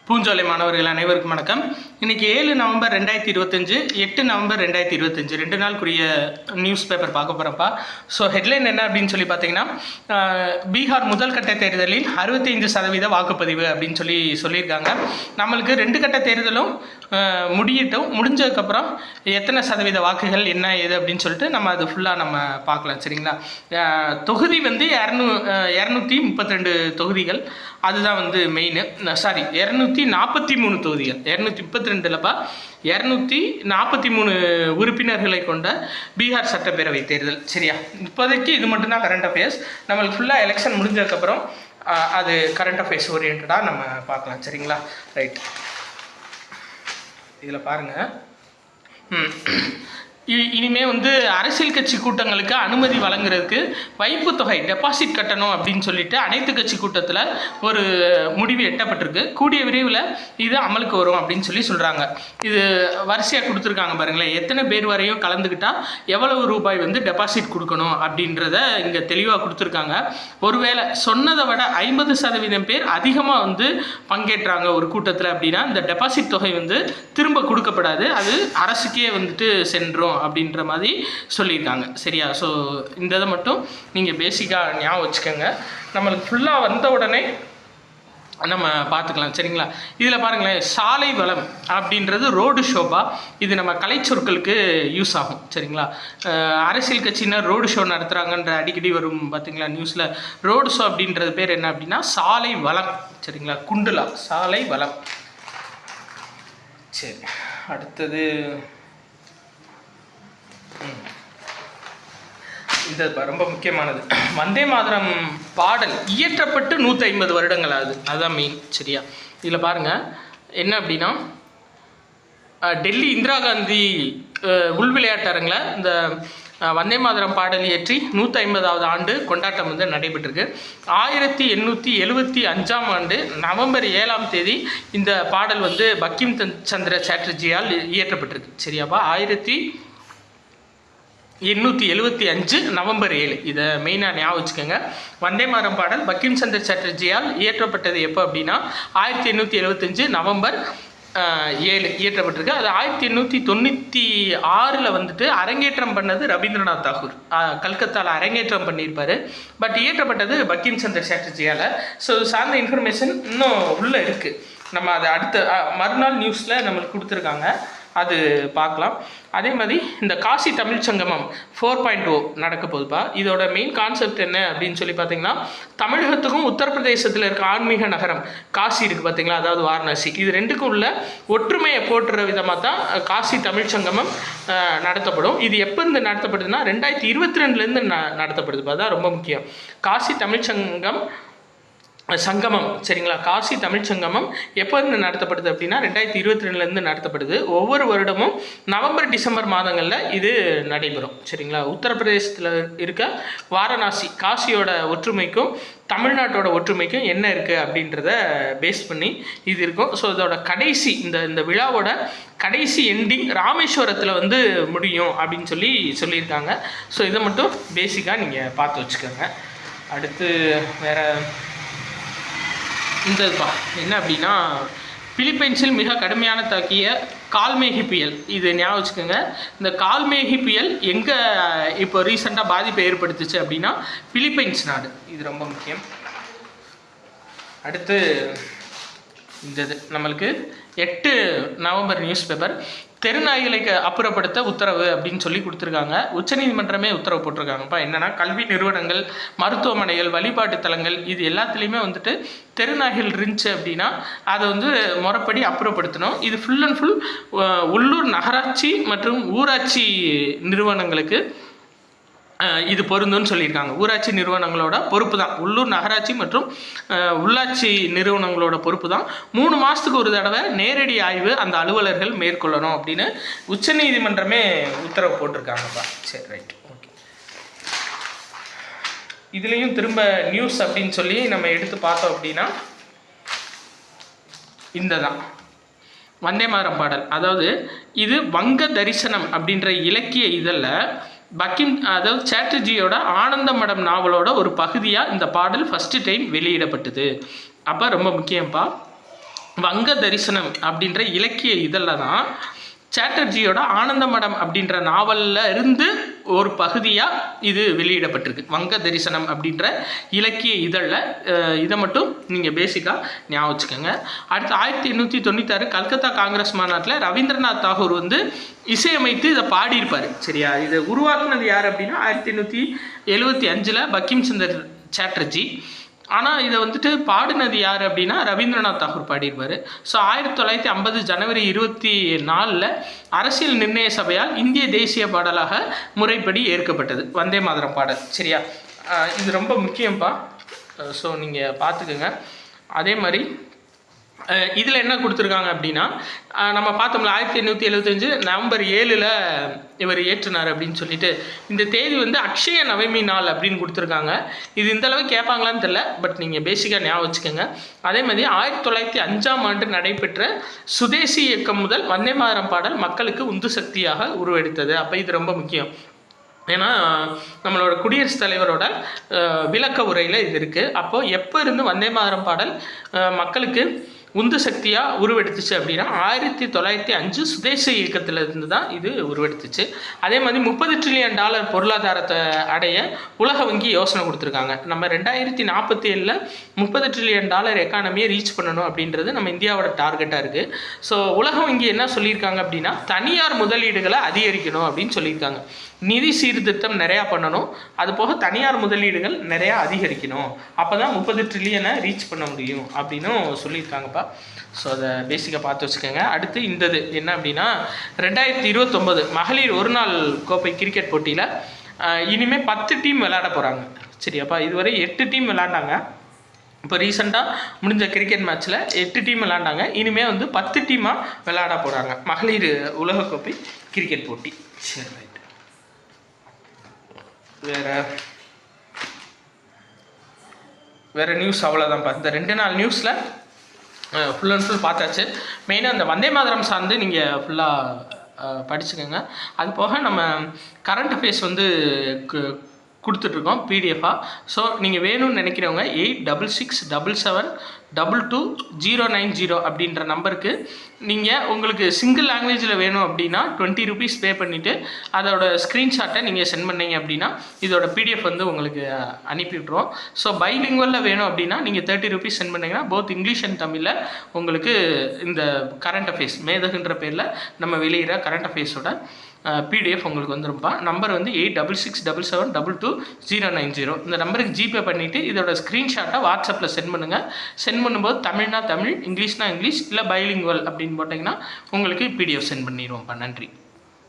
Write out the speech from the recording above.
பூஞ்சோலை மாணவர்கள் அனைவருக்கும் வணக்கம். இன்றைக்கி 7 நவம்பர் 2025, 8 நவம்பர் 2025 2 நாளுக்குரிய நியூஸ் பேப்பர் பார்க்க போகிறப்பா. ஸோ ஹெட்லைன் என்ன அப்படின்னு சொல்லி பார்த்தீங்கன்னா, பீகார் முதல் கட்ட தேர்தலில் 65% வாக்குப்பதிவு அப்படின்னு சொல்லியிருக்காங்க. நம்மளுக்கு 2 கட்ட தேர்தலும் முடிஞ்சதுக்கப்புறம் எத்தனை சதவீத வாக்குகள் என்ன ஏது அப்படின்னு சொல்லிட்டு நம்ம அது ஃபுல்லாக நம்ம பார்க்கலாம். சரிங்களா? தொகுதி வந்து 232 தொகுதிகள், அதுதான் வந்து மெயின். 243 தொகுதிகள், 232லப்பா 243 உறுப்பினர்களை கொண்ட பீகார் சட்டப்பேரவை தேர்தல். சரியா? இப்போதைக்கு இது மட்டும்தான் கரண்ட் அஃபேர்ஸ். நம்மளுக்கு ஃபுல்லாக எலெக்ஷன் முடிஞ்சதுக்கப்புறம் அது கரண்ட் அஃபேர்ஸ் ஓரியன்டாக நம்ம பார்க்கலாம். சரிங்களா? ரைட், இதில் பாருங்கள். இனிமே வந்து அரசியல் கட்சி கூட்டங்களுக்கு அனுமதி வழங்குறதுக்கு வைப்பு தொகை டெபாசிட் கட்டணும் அப்படின்னு சொல்லிட்டு அனைத்து கட்சி கூட்டத்தில் ஒரு முடிவு எட்டப்பட்டிருக்கு. கூடிய விரைவில் இது அமலுக்கு வரும் அப்படின்னு சொல்கிறாங்க. இது வரிசையாக கொடுத்துருக்காங்க பாருங்களேன். எத்தனை பேர் வரையும் கலந்துக்கிட்டால் எவ்வளவு ரூபாய் வந்து டெபாசிட் கொடுக்கணும் அப்படின்றத இங்கே தெளிவாக கொடுத்துருக்காங்க. ஒருவேளை சொன்னதை விட 50% பேர் அதிகமாக வந்து பங்கேற்றாங்க ஒரு கூட்டத்தில் அப்படின்னா இந்த டெபாசிட் தொகை வந்து திரும்ப கொடுக்கப்படாது, அது அரசுக்கே வந்துட்டு சென்றும் அப்படின்ற மாதிரி சொல்லியிருக்காங்க. சரியா? ஸோ இந்த இதை மட்டும் நீங்கள் பேசிக்காக ஞாபகம் வச்சுக்கோங்க. நம்மளுக்கு ஃபுல்லாக வந்த உடனே நம்ம பார்த்துக்கலாம். சரிங்களா? இதில் பாருங்களேன், சாலை வளம் அப்படின்றது ரோடு ஷோபா. இது நம்ம கலைச்சொற்களுக்கு யூஸ் ஆகும். சரிங்களா? அரசியல் கட்சியினர் ரோடு ஷோ நடத்துகிறாங்கன்ற அடிக்கடி வரும் பார்த்தீங்களா நியூஸில். ரோடு ஷோ அப்படின்றது பேர் என்ன அப்படின்னா சாலை வளம். சரிங்களா? குண்டுலா சாலை வளம். சரி, அடுத்தது இந்த ரொம்ப முக்கியமானது, வந்தே மாதரம் பாடல் இயற்றப்பட்டு 150 வருடங்கள் ஆகுது. அதுதான் மெயின். சரியா? இதில் பாருங்கள் என்ன அப்படின்னா, டெல்லி இந்திரா காந்தி உள் விளையாட்டரங்கில் இந்த வந்தே மாதரம் பாடல் இயற்றி 150வது ஆண்டு கொண்டாட்டம் வந்து நடைபெற்றிருக்கு. 1875ஆம் ஆண்டு நவம்பர் 7ஆம் தேதி இந்த பாடல் வந்து பங்கிம் சந்திர சாட்டர்ஜியால் இயற்றப்பட்டிருக்கு. சரியாப்பா? 1875 நவம்பர் 7. இதை மெயினாக ஞாபகம் வச்சுக்கோங்க. வந்தே மாதரம் பாடல் பங்கிம் சந்திர சாட்டர்ஜியால் இயற்றப்பட்டது எப்போ அப்படின்னா 1875 நவம்பர் 7 இயற்றப்பட்டிருக்கு. அது 1896 வந்துட்டு அரங்கேற்றம் பண்ணது ரவீந்திரநாத் தாகூர். கல்கத்தாவில் அரங்கேற்றம் பண்ணியிருப்பார். பட் இயற்றப்பட்டது பங்கிம் சந்திர சாட்டர்ஜியால். ஸோ சார்ந்த இன்ஃபர்மேஷன் இன்னும் உள்ளே இருக்குது. நம்ம அதை அடுத்த மறுநாள் நியூஸில் நம்மளுக்கு கொடுத்துருக்காங்க, அது பார்க்கலாம். அதே மாதிரி இந்த காசி தமிழ் சங்கமம் 4.0 நடக்க போகுதுப்பா. இதோட மெயின் கான்செப்ட் என்ன அப்படின்னு சொல்லி பார்த்தீங்கன்னா, தமிழகத்துக்கும் உத்தரப்பிரதேசத்தில் இருக்க ஆன்மீக நகரம் காசி இருக்குது பார்த்தீங்களா, அதாவது வாரணாசி, இது ரெண்டுக்கும் உள்ள ஒற்றுமையை போற்றுற விதமாக தான் காசி தமிழ் சங்கமம் நடத்தப்படும். இது எப்போ இருந்து நடத்தப்படுதுன்னா 2022 நடத்தப்படுதுப்பா. தான் ரொம்ப முக்கியம். காசி தமிழ் சங்கமம். சரிங்களா? காசி தமிழ் சங்கமம் எப்போ இருந்து நடத்தப்படுது அப்படின்னா 2022 நடத்தப்படுது. ஒவ்வொரு வருடமும் நவம்பர் டிசம்பர் மாதங்களில் இது நடைபெறும். சரிங்களா? உத்தரப்பிரதேசத்தில் இருக்க வாரணாசி, காசியோட ஒற்றுமைக்கும் தமிழ்நாட்டோட ஒற்றுமைக்கும் என்ன இருக்குது அப்படின்றத பேஸ் பண்ணி இது இருக்கும். ஸோ இதோட கடைசி இந்த விழாவோட கடைசி எண்டிங் ராமேஸ்வரத்தில் வந்து முடியும் அப்படின்னு சொல்லியிருக்காங்க. ஸோ இதை மட்டும் பேசிக்காக நீங்கள் பார்த்து வச்சுக்கோங்க. அடுத்து வேறு இந்த என்ன அப்படின்னா, பிலிப்பைன்ஸில் மிக கடுமையான தாக்கிய கால்மேகி புயல். இது ஞாபகம் வச்சுக்கோங்க. இந்த கால்மேகி புயல் எங்கே இப்போ ரீசெண்டாக பாதிப்பை ஏற்படுத்துச்சு அப்படின்னா பிலிப்பைன்ஸ் நாடு. இது ரொம்ப முக்கியம். அடுத்து இந்த நம்மளுக்கு 8 நவம்பர் நியூஸ் பேப்பர், தெருநாய்களை அப்புறப்படுத்த உத்தரவு அப்படின்னு சொல்லி கொடுத்துருக்காங்க. உச்சநீதிமன்றமே உத்தரவு போட்டிருக்காங்கப்பா. என்னென்னா, கல்வி நிறுவனங்கள், மருத்துவமனைகள், வழிபாட்டு தலங்கள், இது எல்லாத்துலேயுமே வந்துட்டு தெருநாய்கள் இருந்துச்சு அப்படின்னா அதை வந்து முறைப்படி அப்புறப்படுத்தணும். இது ஃபுல் அண்ட் ஃபுல் உள்ளூர் நகராட்சி மற்றும் ஊராட்சி நிறுவனங்களுக்கு இது பொருந்துன்னு சொல்லியிருக்காங்க. ஊராட்சி நிறுவனங்களோட பொறுப்பு தான், உள்ளூர் நகராட்சி மற்றும் உள்ளாட்சி நிறுவனங்களோட பொறுப்பு தான் 3 மாதத்துக்கு ஒரு தடவை நேரடி ஆய்வு அந்த அலுவலர்கள் மேற்கொள்ளணும் அப்படின்னு உச்சநீதிமன்றமே உத்தரவு போட்டிருக்காங்கப்பா. சரி, ரைட், ஓகே. இதுலேயும் திரும்ப நியூஸ் அப்படின்னு சொல்லி நம்ம எடுத்து பார்த்தோம் அப்படின்னா இந்த தான் வந்தே மாதரம் பாடல். அதாவது இது வங்க தரிசனம் அப்படின்ற இலக்கிய இதழில் அதாவது சாட்டர்ஜியோட ஆனந்த மடம் நாவலோட ஒரு பகுதியாக இந்த பாடல் ஃபஸ்ட்டு டைம் வெளியிடப்பட்டது. அப்போ ரொம்ப முக்கியம்ப்பா. வங்க தரிசனம் அப்படின்ற இலக்கிய இதழில் தான் சாட்டர்ஜியோட ஆனந்த மடம் அப்படின்ற நாவலில் இருந்து ஒரு பகுதியாக இது வெளியிடப்பட்டிருக்கு. வங்க தரிசனம் அப்படின்ற இலக்கிய இதழில். இதை மட்டும் நீங்கள் பேசிக்காக ஞாபகம் வச்சுக்கோங்க. அடுத்து 1896 கல்கத்தா காங்கிரஸ் மாநாட்டில் ரவீந்திரநாத் தாகூர் வந்து இசையமைத்து இதை பாடியிருப்பார். சரியா? இதை உருவாக்குனது யார் அப்படின்னா 1875 பங்கிம் சந்தர் சாட்டர்ஜி. ஆனால் இதை வந்துட்டு பாடினது யார் அப்படின்னா ரவீந்திரநாத் தாகூர் பாடியிருப்பார். ஸோ 1950 ஜனவரி 24 அரசியல் நிர்ணய சபையால் இந்திய தேசிய பாடலாக முறைப்படி ஏற்கப்பட்டது வந்தே மாதரம் பாடல். சரியா? இது ரொம்ப முக்கியம்ப்பா. ஸோ நீங்கள் பார்த்துக்குங்க. அதே மாதிரி இதில் என்ன கொடுத்துருக்காங்க அப்படின்னா நம்ம பார்த்தோம்ல 1875 நவம்பர் 7 இவர் ஏற்றினார் அப்படின்னு சொல்லிட்டு இந்த தேதி வந்து அக்ஷய நவமி நாள் அப்படின்னு கொடுத்துருக்காங்க. இது இந்தளவு கேட்பாங்களான்னு தெரியல, பட் நீங்கள் பேசிக்காக ஞாபகம் வச்சுக்கோங்க. அதே மாதிரி 1905 நடைபெற்ற சுதேசி இயக்கம் முதல் வந்தே மாதரம் பாடல் மக்களுக்கு உந்து சக்தியாக உருவெடுத்தது. அப்போ இது ரொம்ப முக்கியம். ஏன்னா நம்மளோட குடியரசுத் தலைவரோட விளக்க உரையில் இது இருக்குது. அப்போது எப்போ இருந்து வந்தே மாதரம் பாடல் மக்களுக்கு உந்து சக்தியாக உருவெடுத்துச்சு அப்படின்னா 1905 சுதேச இயக்கத்திலிருந்து தான் இது உருவெடுத்துச்சு. அதே மாதிரி $30 ட்ரில்லியன் பொருளாதாரத்தை அடைய உலக வங்கி யோசனை கொடுத்துருக்காங்க. நம்ம 2047 $30 ட்ரில்லியன் எக்கானமியை ரீச் பண்ணணும் அப்படின்றது நம்ம இந்தியாவோட டார்கெட்டாக இருக்குது. ஸோ உலக வங்கி என்ன சொல்லியிருக்காங்க அப்படின்னா தனியார் முதலீடுகளை அதிகரிக்கணும் அப்படின்னு சொல்லியிருக்காங்க. நிதி சீர்திருத்தம் நிறையா பண்ணணும், அது போக தனியார் முதலீடுகள் நிறையா அதிகரிக்கணும், அப்போ தான் 30 ட்ரில்லியனை ரீச் பண்ண முடியும் அப்படின்னும் சொல்லியிருக்காங்கப்பா. ஸோ அதை பேசிக்காக பார்த்து வச்சுக்கோங்க. அடுத்து இந்தது என்ன அப்படின்னா 2029 மகளிர் ஒரு நாள் கோப்பை கிரிக்கெட் போட்டியில் இனிமேல் 10 டீம் விளையாட போகிறாங்க. சரியாப்பா? இதுவரை 8 டீம் விளையாண்டாங்க. இப்போ ரீசெண்டாக முடிஞ்ச கிரிக்கெட் மேட்ச்சில் 8 டீம் விளையாண்டாங்க. இனிமேல் வந்து 10 டீமாக விளையாட போகிறாங்க மகளிர் உலகக்கோப்பை கிரிக்கெட் போட்டி. சரி, ரைட். வேறு நியூஸ் அவ்வளோதான்ப்பா. இந்த 2 நாள் நியூஸில் ஃபுல் அண்ட் ஃபுல் பார்த்தாச்சு. மெயினாக அந்த வந்தே மாதரம் சார்ந்து நீங்கள் ஃபுல்லாக படிச்சுக்கோங்க. அது போக நம்ம கரண்ட் அஃபேர்ஸ் வந்து கொடுத்துட்ருக்கோம் பிடிஎஃபாக. ஸோ நீங்கள் வேணும்னு நினைக்கிறவங்க 8677722090 அப்படின்ற நம்பருக்கு நீங்கள் உங்களுக்கு சிங்கிள் லாங்குவேஜில் வேணும் அப்படின்னா 20 rupees பே பண்ணிவிட்டு அதோட ஸ்க்ரீன்ஷாட்டை நீங்கள் சென்ட் பண்ணிங்க அப்படின்னா இதோட பிடிஎஃப் வந்து உங்களுக்கு அனுப்பிவிட்ருவோம். ஸோ பைலிங்குவலில் வேணும் அப்படின்னா நீங்கள் 30 rupees சென்ட் பண்ணிங்கன்னா போத் இங்கிலீஷ் அண்ட் தமிழில் உங்களுக்கு இந்த கரண்ட் அஃபேர்ஸ் மேதகுன்ற பேரில் நம்ம வெளியிட கரண்ட் அஃபேர்ஸோட பிடிஎஃப் உங்களுக்கு வந்துருப்பா. நம்பர் வந்து 8677722090. இந்த நம்பருக்கு ஜிபே பண்ணிவிட்டு இதோட ஸ்க்ரீன்ஷாட்டை வாட்ஸ்அப்பில் சென்ட் பண்ணுங்கள். சென்ட் பண்ணும்போது தமிழ்னா தமிழ், இங்கிலீஷ்னா இங்கிலீஷ், இல்லை பைலிங்குவல் அப்படின்னு போட்டிங்கன்னா உங்களுக்கு பிடிஎஃப் சென்ட் பண்ணிடுவோம்ப்பா. நன்றி.